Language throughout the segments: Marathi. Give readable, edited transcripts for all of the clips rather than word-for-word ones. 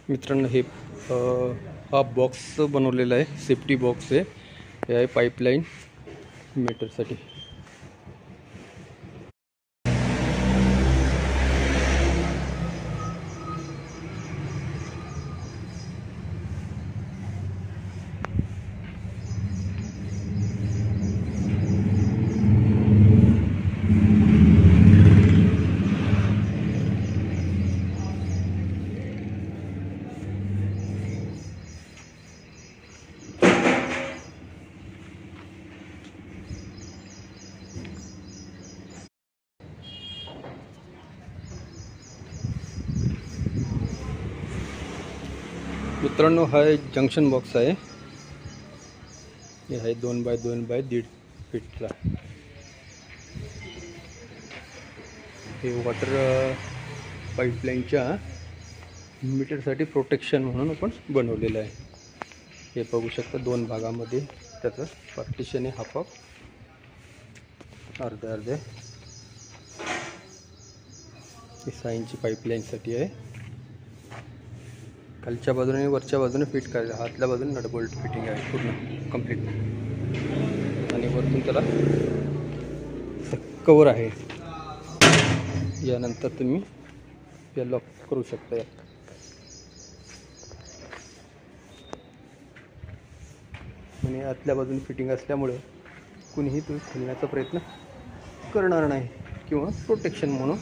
मित्रांनो हे हा बॉक्स बनवलेला आहे, सेफ्टी बॉक्स आहे. हे आहे पाईपलाईन मीटरसाठी. मित्रांनो हा एक जंक्शन बॉक्स आहे. हे आहे 2 बाय 2 बाय 1.5 फीटला. हे वॉटर पाईपलाईनच्या मीटरसाठी प्रोटेक्शन म्हणून आपण बनवलेलं आहे. हे बघू शकता 2 भागामध्ये त्याचं पार्टिशन आहे, हाफ अर्धे अर्धे. ही 6 इंची पाईपलाईनसाठी आहे. खालच्या बाजूने वरच्या बाजूने फिट करायचं, आतल्या बाजूने नट बोल्ट फिटिंग आहे पूर्ण कंप्लीट. आणि वरतून त्याला कवर आहे. यानंतर तुम्ही या लॉक करू शकता. आणि आतल्या बाजूने फिटिंग असल्यामुळे कुणीही तुम्ही खोलण्याचा प्रयत्न करणार नाही, किंवा प्रोटेक्शन म्हणून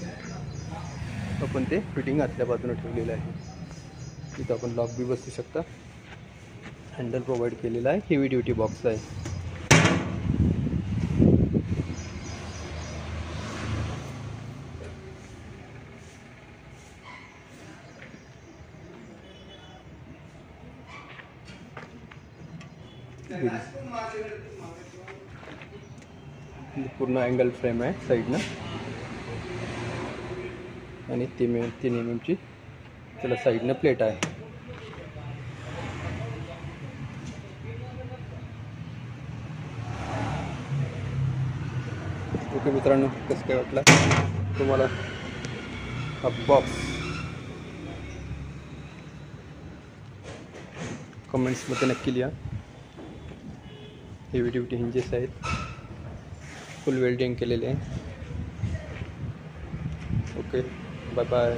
आपण ते फिटिंग आतल्या बाजूने ठेवलेलं आहे. इथं आपण लॉक बी बसू शकता. हँडल प्रोव्हाइड केलेला आहे. हेवी ड्युटी बॉक्स आहे. पूर्ण अँगल फ्रेम आहे साईडनं, आणि 3 mm ची त्याला साईडनं प्लेट आहे. ओके मित्रांनो, कसं काय वाटलं तुम्हाला हा बॉक्स? कमेंट्समध्ये नक्की लिहा. हेवी ड्युटी हिंजेस आहेत, फुल वेल्डिंग केलेले आहे. Okay, bye bye.